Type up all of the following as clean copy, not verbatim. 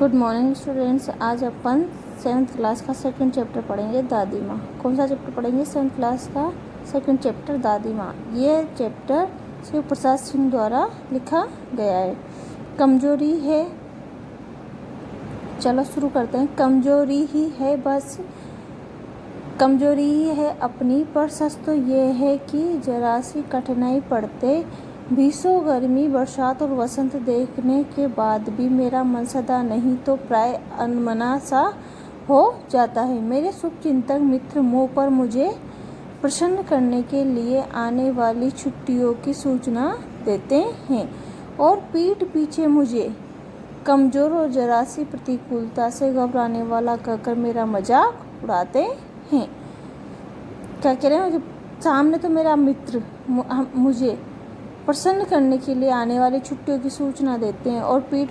Good morning students. आज अपन 7th class का second chapter पढ़ेंगे, दादी माँ। कौन सा चैप्टर पढ़ेंगे? 7th क्लास का सेकंड चैप्टर, दादी माँ। ये चैप्टर शिव प्रसाद सिंह द्वारा लिखा गया है। कमजोरी है, चलो शुरू करते हैं। कमजोरी ही है बस, कमजोरी ही है अपनी, पर सच तो ये है कि जरा सी कठिनाई पड़ते भीषण गर्मी, बरसात और वसंत देखने के बाद भी मेरा मन सदा नहीं तो प्राय अनमना सा हो जाता है। मेरे शुभचिंतक मित्र मुँह पर मुझे प्रसन्न करने के लिए आने वाली छुट्टियों की सूचना देते हैं और पीठ पीछे मुझे कमजोर और जरा सी प्रतिकूलता से घबराने वाला कहकर मेरा मजाक उड़ाते हैं। क्या कह रहे हैं? सामने तो मेरा मित्र मुझे प्रसन्न करने के लिए आने वाली छुट्टियों की सूचना देते हैं और पीठ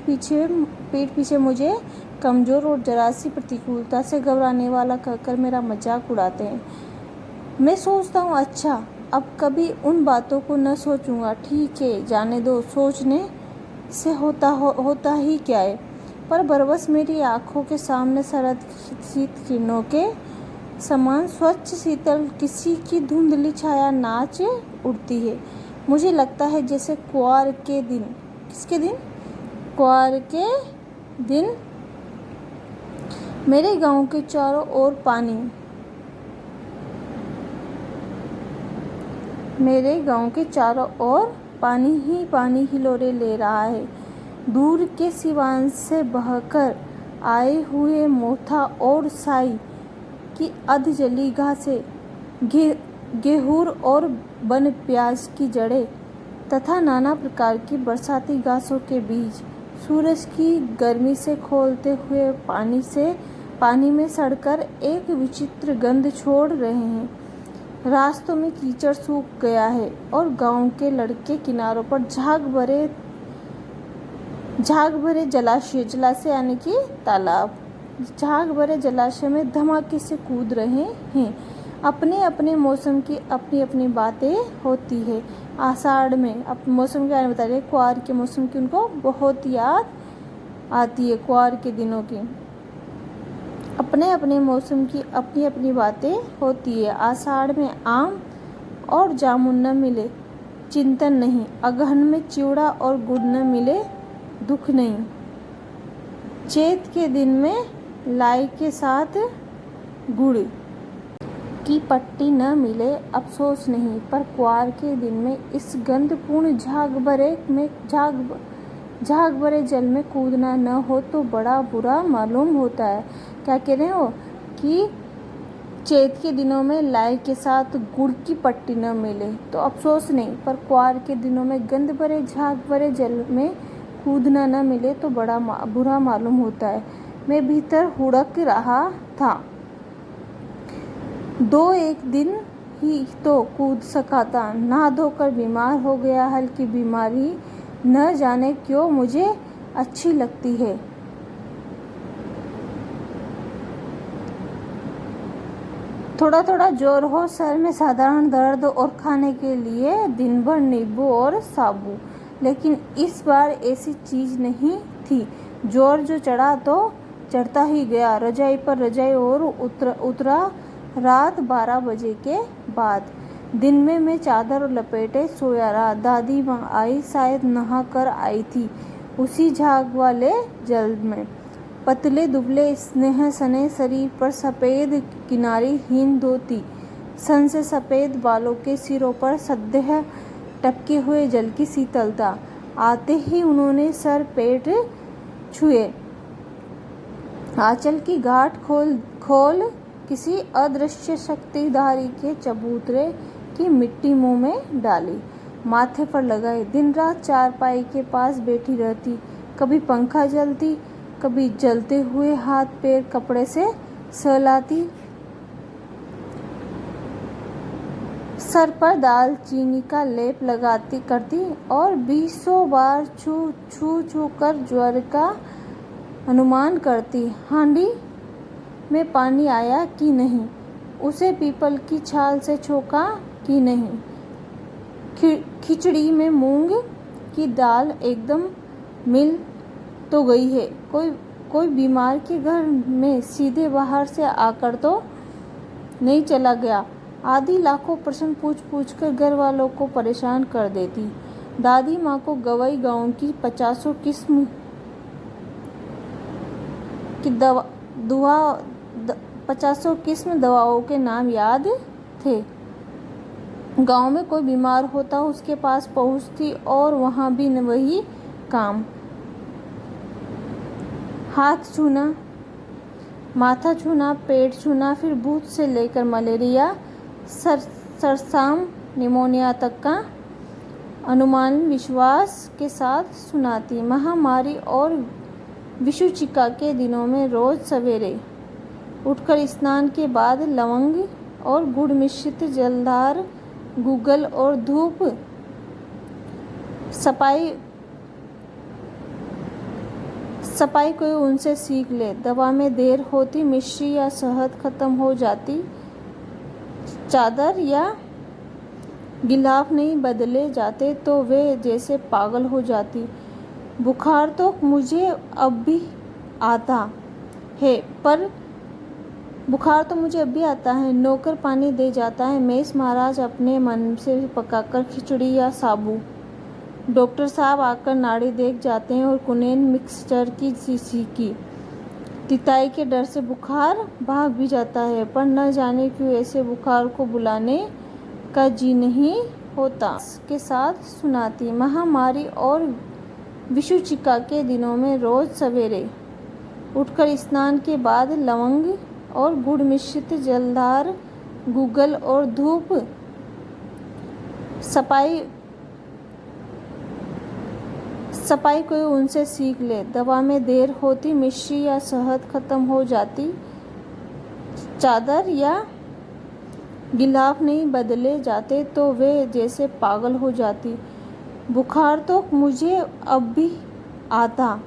पीछे मुझे कमज़ोर और जरा सी प्रतिकूलता से घबराने वाला कहकर मेरा मजाक उड़ाते हैं। मैं सोचता हूँ, अच्छा अब कभी उन बातों को न सोचूंगा। ठीक है, जाने दो, सोचने से होता ही क्या है। पर बरबस मेरी आँखों के सामने शरद शीत किरणों के समान स्वच्छ शीतल किसी की धुंधली छाया नाच उड़ती है। मुझे लगता है जैसे क्वार के दिन। किसके दिन? क्वार के दिन मेरे गांव के चारों ओर पानी, मेरे गांव के चारों ओर पानी ही लोरे ले रहा है। दूर के सिवान से बहकर आए हुए मोथा और साई की अध जली घासें, गेहूर और बन प्याज की जड़ें तथा नाना प्रकार की बरसाती घासों के बीज सूरज की गर्मी से खौलते हुए पानी में सड़कर एक विचित्र गंध छोड़ रहे हैं। रास्तों में कीचड़ सूख गया है और गांव के लड़के किनारों पर झाग भरे जलाशय यानी कि तालाब, झाग भरे जलाशय में धमाके से कूद रहे हैं। अपने अपने मौसम की अपनी अपनी बातें होती है। आषाढ़ में मौसम के बारे में बता रहे, क्वार के मौसम की उनको बहुत याद आती है। क्वार के दिनों की अपने अपने मौसम की अपनी अपनी बातें होती है। आषाढ़ में आम और जामुन न मिले चिंतन नहीं, अगहन में चिवड़ा और गुड़ न मिले दुख नहीं, चैत के दिन में लाई के साथ गुड़ की पट्टी न मिले अफसोस नहीं, पर क्वार के दिन में इस गंधपूर्ण झाग भरे जल में कूदना न हो तो बड़ा बुरा मालूम होता है। क्या कह रहे हो कि चैत के दिनों में लाई के साथ गुड़ की पट्टी न मिले तो अफसोस नहीं, पर क्वार के दिनों में गंध भरे झाग भरे जल में कूदना न मिले तो बड़ा बुरा मालूम होता है। मैं भीतर हुड़क रहा था, 2-1 दिन ही तो कूद सका था। नहा धोकर बीमार हो गया। हल्की बीमारी न जाने क्यों मुझे अच्छी लगती है। थोड़ा थोड़ा जोर हो, सर में साधारण दर्द और खाने के लिए दिन भर नींबू और साबू, लेकिन इस बार ऐसी चीज नहीं थी। जोर जो चढ़ा तो चढ़ता ही गया, रजाई पर रजाई और उतरा रात 12 बजे के बाद। दिन में मैं चादर लपेटे सोया रहा। दादी माँ आई, शायद नहा कर आई थी उसी झाग वाले जल में। पतले दुबले स्नेह सने शरीर पर सफ़ेद किनारी हीन धोती, सन से सफ़ेद बालों के सिरों पर सद्यह टपके हुए जल की शीतलता। आते ही उन्होंने सर पेट छुए, आंचल की गांठ खोल किसी अदृश्य शक्तिधारी के चबूतरे की मिट्टी मुंह में डाली, माथे पर लगाई। दिन रात चारपाई के पास बैठी रहती, कभी पंखा जलती, कभी जलते हुए हाथ पैर कपड़े से सहलाती, सर पर दालचीनी का लेप लगाती करती और 20 बार छू कर ज्वर का अनुमान करती। हांडी में पानी आया कि नहीं, उसे पीपल की छाल से छोका कि नहीं, खिचड़ी में मूंग की दाल एकदम मिल तो गई है, कोई कोई बीमार के घर में सीधे बाहर से आकर तो नहीं चला गया। आदि लाखों प्रश्न पूछ कर घर वालों को परेशान कर देती। दादी माँ को गवई गाँव की 50 किस्म की पचासों किस्म दवाओं के नाम याद थे। गांव में कोई बीमार होता उसके पास पहुंचती और वहां भी वही काम, हाथ छूना, माथा छूना, पेट छूना, फिर भूत से लेकर मलेरिया, सरसाम, निमोनिया तक का अनुमान विश्वास के साथ सुनाती। महामारी और विषुचिका के दिनों में रोज सवेरे उठकर स्नान के बाद लवंग और गुड़ मिश्रित जलदार गूगल और धूप सफाई कोई उनसे सीख ले। दवा में देर होती, मिश्री या शहद खत्म हो जाती, चादर या गिलाफ नहीं बदले जाते तो वे जैसे पागल हो जाती। बुखार तो मुझे अब भी आता है, नौकर पानी दे जाता है, मेस महाराज अपने मन से पकाकर खिचड़ी या साबू, डॉक्टर साहब आकर नाड़ी देख जाते हैं और कुनेन मिक्सचर की शीशी की तिताई के डर से बुखार भाग भी जाता है, पर न जाने क्यों ऐसे बुखार को बुलाने का जी नहीं होता। के साथ सुनाती। महामारी और विषुचिका के दिनों में रोज सवेरे उठकर स्नान के बाद लवंग और गुड़ मिश्रित जलदार गूगल और धूप सफाई कोई उनसे सीख ले। दवा में देर होती, मिश्री या शहद खत्म हो जाती, चादर या गिलाफ नहीं बदले जाते तो वे जैसे पागल हो जाती। बुखार तो मुझे अब भी आता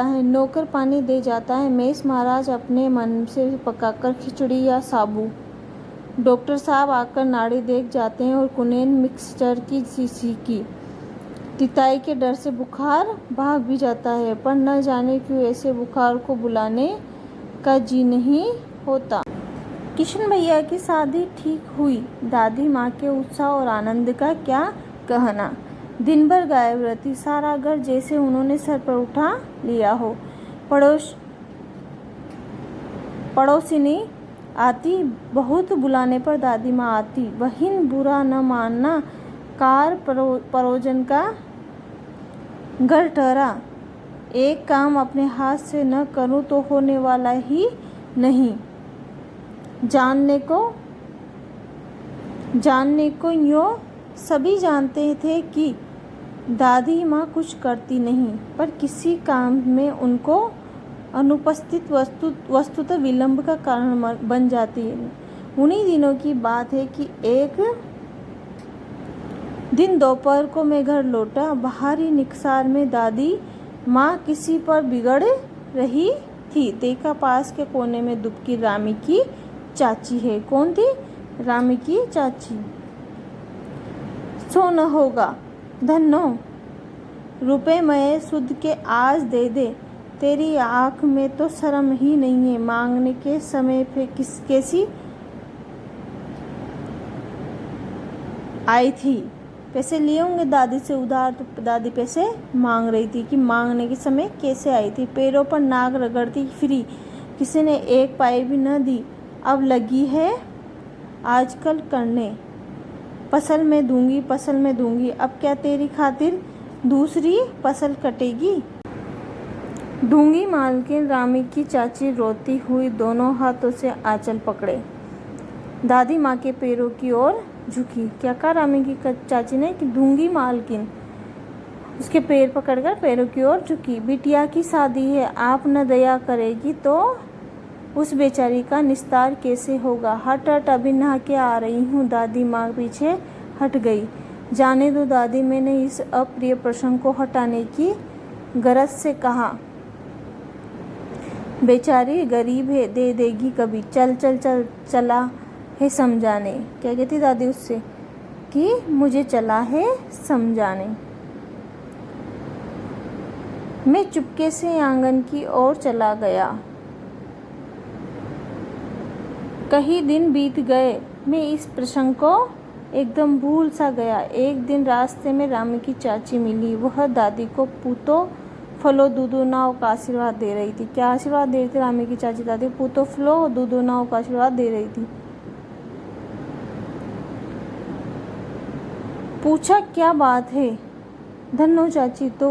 है, नौकर पानी दे जाता है, मेस महाराज अपने मन से पकाकर खिचड़ी या साबू, डॉक्टर साहब आकर नाड़ी देख जाते हैं और कुनेन मिक्सचर की शीशी की तिताई के डर से बुखार भाग भी जाता है, पर न जाने क्यों ऐसे बुखार को बुलाने का जी नहीं होता। किशन भैया की शादी ठीक हुई। दादी माँ के उत्साह और आनंद का क्या कहना। दिन भर गायब रहती, सारा घर जैसे उन्होंने सर पर उठा लिया हो। पड़ोसिनी आती, बहुत बुलाने पर दादी माँ आती। बहन बुरा न मानना, कार परोजन का घर ठहरा, एक काम अपने हाथ से न करूं तो होने वाला ही नहीं। जानने को यो सभी जानते थे कि दादी माँ कुछ करती नहीं, पर किसी काम में उनको अनुपस्थित वस्तुतः विलंब का कारण बन जाती है। उन्हीं दिनों की बात है कि एक दिन दोपहर को मैं घर लौटा। बाहरी निकसार में दादी माँ किसी पर बिगड़ रही थी। देखा पास के कोने में दुबकी रामी की चाची है। कौन थी? रामी की चाची। सो न होगा धन्नो, रुपए मैं सुध के आज दे दे। तेरी आँख में तो शर्म ही नहीं है, मांगने के समय पे कैसी आई थी। पैसे लिए होंगे दादी से उधार, तो दादी पैसे मांग रही थी कि मांगने के समय कैसे आई थी। पैरों पर नाक रगड़ती फिरी, किसी ने एक पाई भी न दी। अब लगी है आजकल करने, फसल में दूंगी। अब क्या तेरी खातिर दूसरी फसल कटेगी। ढूंगी मालकिन रामी की चाची रोती हुई दोनों हाथों से आंचल पकड़े दादी माँ के पैरों की ओर झुकी। क्या कहा रामी की चाची ने कि ढूंगी मालकिन उसके पैर पकड़कर पैरों की ओर झुकी। बिटिया की शादी है, आप न दया करेगी तो उस बेचारी का निस्तार कैसे होगा। हट अभी नहा के आ रही हूँ। दादी माँ पीछे हट गई। जाने दो दादी, मैंने इस अप्रिय प्रसंग को हटाने की गरज से कहा। बेचारी गरीब है, दे देगी कभी। चला है समझाने। क्या कहती दादी उससे कि मुझे चला है समझाने। मैं चुपके से आंगन की ओर चला गया। कई दिन बीत गए, मैं इस प्रसंग को एकदम भूल सा गया। एक दिन रास्ते में रामी की चाची मिली। वह दादी को पूतो फलो दूधो नाव का आशीर्वाद दे रही थी। क्या आशीर्वाद दे रही थी रामी की चाची? दादी पूतो फलो दूधो नाव का आशीर्वाद दे रही थी। पूछा, क्या बात है धन्नो चाची? तो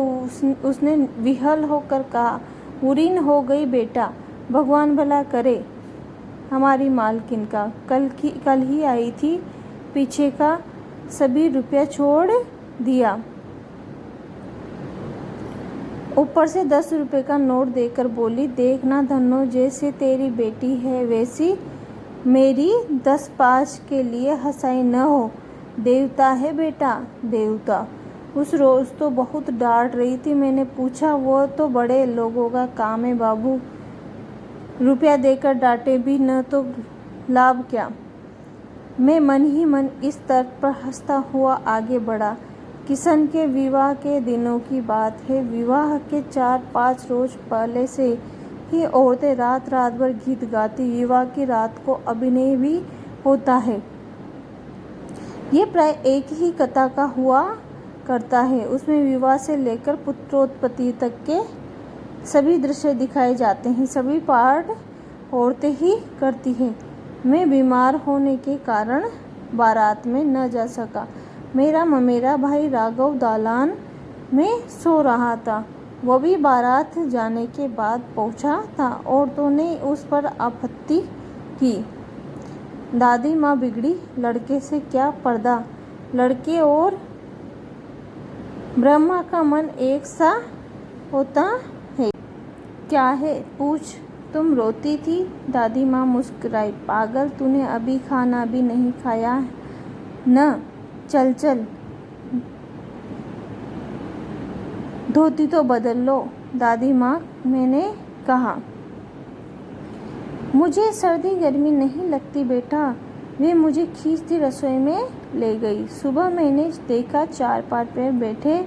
उसने विहल होकर कहा, उरीन हो गई बेटा, भगवान भला करे हमारी मालकिन का। कल ही आई थी, पीछे का सभी रुपया छोड़ दिया, ऊपर से 10 रुपए का नोट देकर बोली, देखना धन्नो, जैसे तेरी बेटी है वैसी मेरी 10-5 के लिए हंसाई न हो। देवता है बेटा, देवता। उस रोज तो बहुत डांट रही थी। मैंने पूछा, वो तो बड़े लोगों का काम है बाबू, रुपया देकर डांटे भी न तो लाभ क्या। मैं मन ही मन इस तर्क पर हंसता हुआ आगे बढ़ा। किशन के विवाह के दिनों की बात है। विवाह के 4-5 रोज पहले से ही औरतें रात रात भर गीत गाती। विवाह की रात को अभिनय भी होता है। ये प्राय एक ही कथा का हुआ करता है। उसमें विवाह से लेकर पुत्रोत्पत्ति तक के सभी दृश्य दिखाए जाते हैं। सभी पाठ औरतें ही करती हैं। मैं बीमार होने के कारण बारात में न जा सका। मेरा ममेरा भाई राघव दालान में सो रहा था। वो भी बारात जाने के बाद पहुंचा था। औरतों ने उस पर आपत्ति की। दादी माँ बिगड़ी, लड़के से क्या पर्दा, लड़के और ब्रह्मा का मन एक सा होता है। क्या है पूछ? तुम रोती थी? दादी माँ मुस्कुराई। पागल, तूने अभी खाना भी नहीं खाया न? चल चल, धोती तो बदल लो। दादी माँ, मैंने कहा मुझे सर्दी गर्मी नहीं लगती बेटा। वे मुझे खींचती रसोई में ले गई। सुबह मैंने देखा 4-5 पर बैठे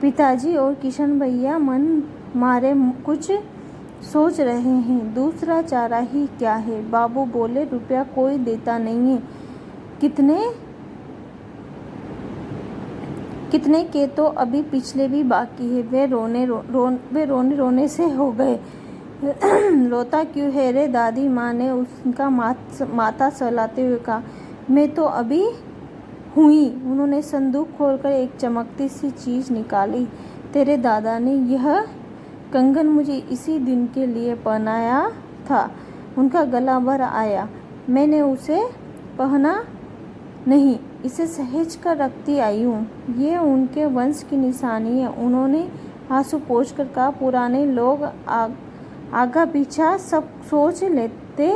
पिताजी और किशन भैया मन मारे कुछ सोच रहे हैं। दूसरा चारा ही क्या है। बाबू बोले, रुपया कोई देता नहीं है। कितने के तो अभी पिछले भी बाकी है। वे रोने से हो गए। रोता क्यों है रे? दादी माँ ने उसका माथा सहलाते हुए कहा। मैं तो अभी हुई। उन्होंने संदूक खोलकर एक चमकती सी चीज निकाली। तेरे दादा ने यह कंगन मुझे इसी दिन के लिए पहनाया था। उनका गला भर आया। मैंने उसे पहना नहीं, इसे सहेज कर रखती आई हूँ। ये उनके वंश की निशानी है। उन्होंने आंसू पोंछ कर कहा, पुराने लोग आगा पीछा सब सोच लेते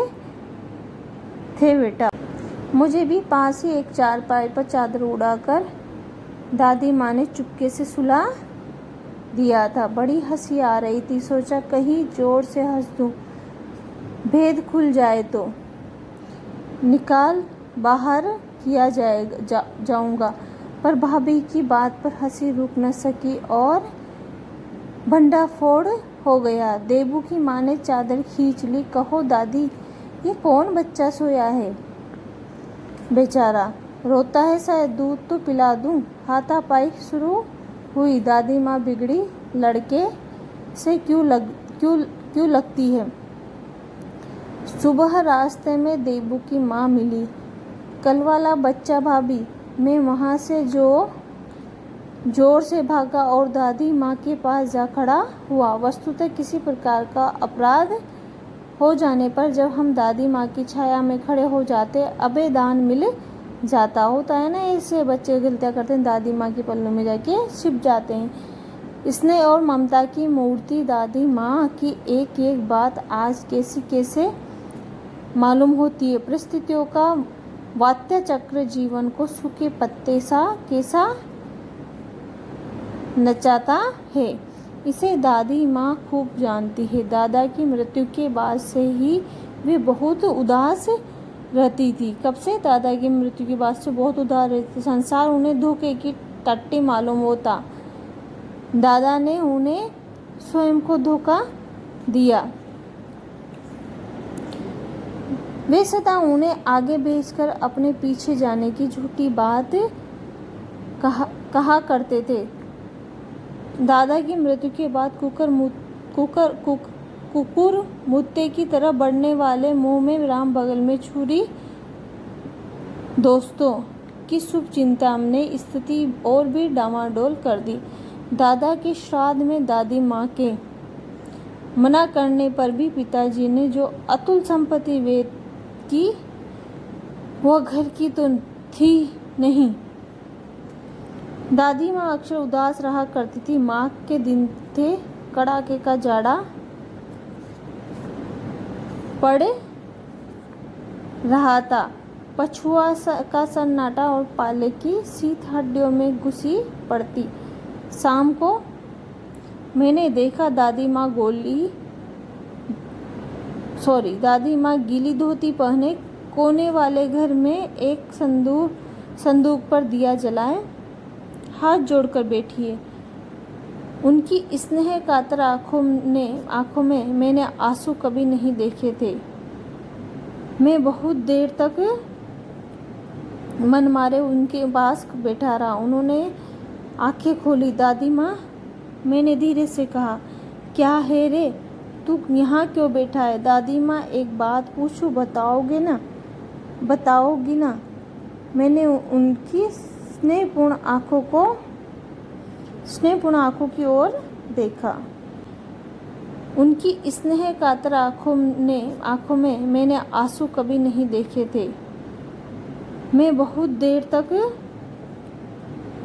थे बेटा। मुझे भी पास ही एक चारपाई पर चादर उड़ाकर दादी माँ ने चुपके से सुला दिया था। बड़ी हंसी आ रही थी। सोचा कहीं जोर से हंस दूं, भेद खुल जाए तो निकाल बाहर किया जाऊंगा। पर भाभी की बात पर हंसी रुक न सकी और भंडाफोड़ हो गया। देबू की माँ ने चादर खींच ली। कहो दादी, ये कौन बच्चा सोया है? बेचारा रोता है, शायद दूध तो पिला दूं। हाथापाई शुरू हुई। दादी माँ बिगड़ी, लड़के से क्यों लगती है। सुबह रास्ते में देबू की माँ मिली। कल वाला बच्चा भाभी। मैं वहाँ से जोर से भागा और दादी माँ के पास जा खड़ा हुआ। वस्तुतः किसी प्रकार का अपराध हो जाने पर जब हम दादी माँ की छाया में खड़े हो जाते, अभेदान मिल जाता। होता है ना, ऐसे बच्चे गलतियाँ करते हैं, दादी माँ के पल्लों में जाके छिप जाते हैं। स्नेह और ममता की मूर्ति दादी माँ की एक एक बात आज कैसे मालूम होती है। परिस्थितियों का वात्य चक्र जीवन को सूखे पत्ते सा कैसा नचाता है, इसे दादी माँ खूब जानती है। दादा की मृत्यु के बाद से ही वे बहुत उदास रहती थी। कब से? दादा की मृत्यु के बाद से बहुत उदास रहती थी। संसार उन्हें धोखे की टट्टी मालूम होता। दादा ने उन्हें स्वयं को धोखा दिया। वे सदा उन्हें आगे भेजकर अपने पीछे जाने की झूठी बात कहा करते थे। दादा की मृत्यु के बाद कुकुर मुत्ते की तरह बढ़ने वाले मुंह में राम बगल में छुरी दोस्तों की शुभ चिंता ने स्थिति और भी डामाडोल कर दी। दादा के श्राद्ध में दादी माँ के मना करने पर भी पिताजी ने जो अतुल संपत्ति वेद की वह घर की तो थी नहीं। दादी माँ अक्सर उदास रहा करती थी। माघ के दिन थे, कड़ाके का जाड़ा पड़ रहा था। पछुआ का सन्नाटा और पाले की शीत हड्डियों में घुसी पड़ती। शाम को मैंने देखा दादी माँ गीली धोती पहने कोने वाले घर में एक संदूक पर दिया जलाए हाथ जोड़कर बैठी है। उनकी स्नेह कातर आंखों में मैंने आंसू कभी नहीं देखे थे। मैं बहुत देर तक मन मारे उनके पास बैठा रहा। उन्होंने आंखें खोली। दादी माँ, मैंने धीरे से कहा, क्या है रे, तू यहाँ क्यों बैठा है? दादी माँ, एक बात पूछूं, बताओगी ना? मैंने उनकी स्नेहपूर्ण आंखों की ओर देखा। उनकी स्नेह कातर आंखों में मैंने आंसू कभी नहीं देखे थे। मैं बहुत देर तक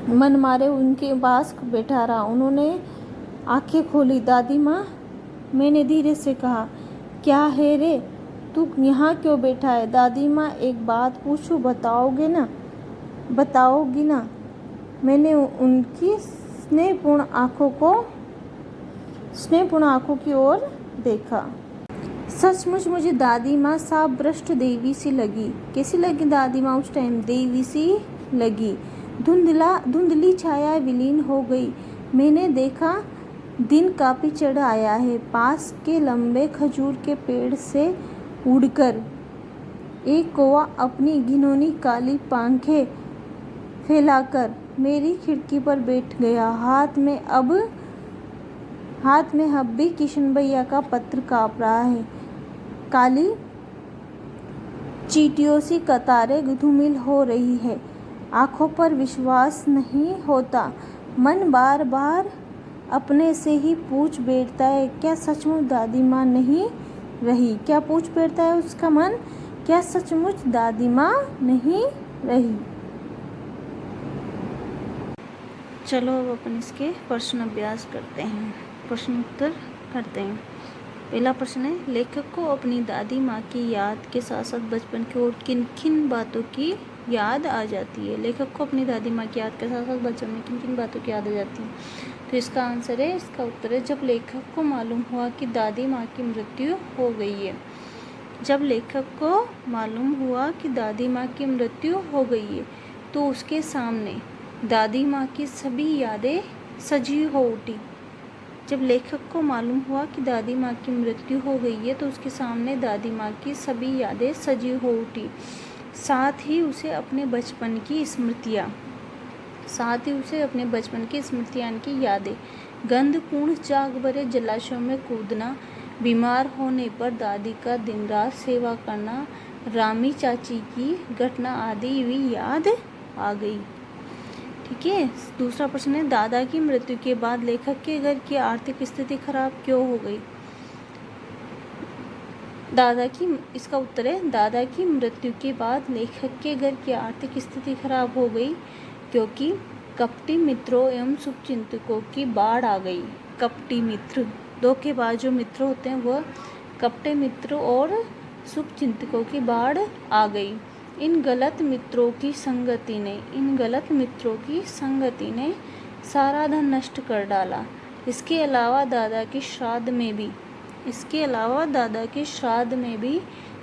मन मारे उनके पास बैठा रहा। उन्होंने आंखें खोली। दादी माँ, मैंने धीरे से कहा, क्या है रे, तू यहाँ क्यों बैठा है? दादी माँ, एक बात पूछूं, बताओगी ना? मैंने उनकी स्नेहपूर्ण आंखों की ओर देखा। सचमुच मुझे दादी माँ साफ भ्रष्ट देवी सी लगी। कैसी लगी दादी माँ उस टाइम? देवी सी लगी। धुंधली छाया विलीन हो गई। मैंने देखा दिन काफी चढ़ आया है। पास के लंबे खजूर के पेड़ से उड़कर एक कौवा अपनी घिनौनी काली पांखें फैलाकर मेरी खिड़की पर बैठ गया। हाथ में अब भी किशन भैया का पत्र काँप रहा है। काली चींटियों सी कतारें धूमिल हो रही है। आंखों पर विश्वास नहीं होता। मन बार बार अपने से ही पूछ बैठता है, क्या सचमुच दादी माँ नहीं रही? क्या पूछ बैठता है उसका मन? क्या सचमुच दादी माँ नहीं रही? चलो अब अपन इसके प्रश्न अभ्यास करते हैं, प्रश्न उत्तर करते हैं। पहला प्रश्न है, लेखक को अपनी दादी माँ की याद के साथ साथ बचपन की और किन किन बातों की याद आ जाती है? लेखक को अपनी दादी माँ की याद के साथ साथ बचपन में किन किन बातों की याद आ जाती है? तो इसका आंसर है, इसका उत्तर है, जब लेखक को मालूम हुआ कि दादी माँ की मृत्यु हो गई है। जब लेखक को मालूम हुआ कि दादी माँ की मृत्यु हो गई है तो उसके सामने दादी माँ की सभी यादें सजीव हो उठी। जब लेखक को मालूम हुआ कि दादी माँ की मृत्यु हो गई है तो उसके सामने दादी माँ की सभी यादें सजीव हो उठी। साथ ही उसे अपने बचपन की स्मृतियाँ की यादें, गंधपूर्ण चाक भरे जलाशयों में कूदना, बीमार होने पर दादी का दिन रात सेवा करना, रामी चाची की घटना आदि भी याद आ गई। ठीक है। दूसरा प्रश्न है, दादा की मृत्यु के बाद लेखक के घर की आर्थिक स्थिति खराब क्यों हो गई? इसका उत्तर है, दादा की मृत्यु के बाद लेखक के घर की आर्थिक स्थिति खराब हो गई क्योंकि कपटी मित्रों एवं शुभचिंतकों की बाढ़ आ गई। कपटी मित्र, धोखेबाज जो मित्र होते हैं वह कपटे मित्र और शुभचिंतकों की बाढ़ आ गई। इन गलत मित्रों की संगति ने सारा धन नष्ट कर डाला। इसके अलावा दादा के श्राद्ध में भी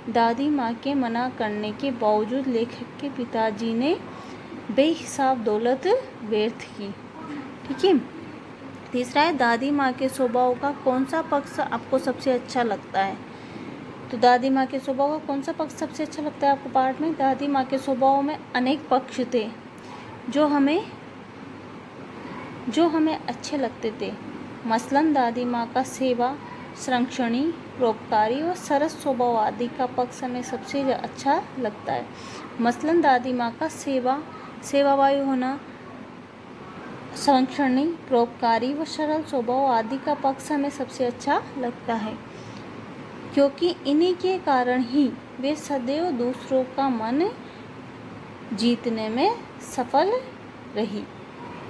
दादी माँ के मना करने के बावजूद लेखक के पिताजी ने बेहिसाब दौलत व्यर्थ की। ठीक है। तीसरा है दादी माँ के स्वभाव का कौन सा पक्ष आपको सबसे अच्छा लगता है। तो दादी माँ के स्वभाव का कौन सा पक्ष सबसे अच्छा लगता है आपको पाठ में। दादी माँ के स्वभाव में अनेक पक्ष थे जो हमें अच्छे लगते थे। मसलन दादी माँ का सेवा, संरक्षणी, परोपकारी और सरस स्वभाव आदि का पक्ष हमें सबसे अच्छा लगता है। मसलन दादी माँ का सेवावायु होना, संरक्षणी, परोपकारी व सरल स्वभाव आदि का पक्ष हमें सबसे अच्छा लगता है, क्योंकि इन्हीं के कारण ही वे सदैव दूसरों का मन जीतने में सफल रही।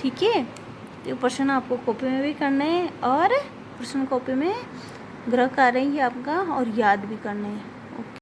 ठीक है, तो प्रश्न आपको कॉपी में भी करना है और प्रश्न कॉपी में गृह कार्य ही आपका और याद भी करना है।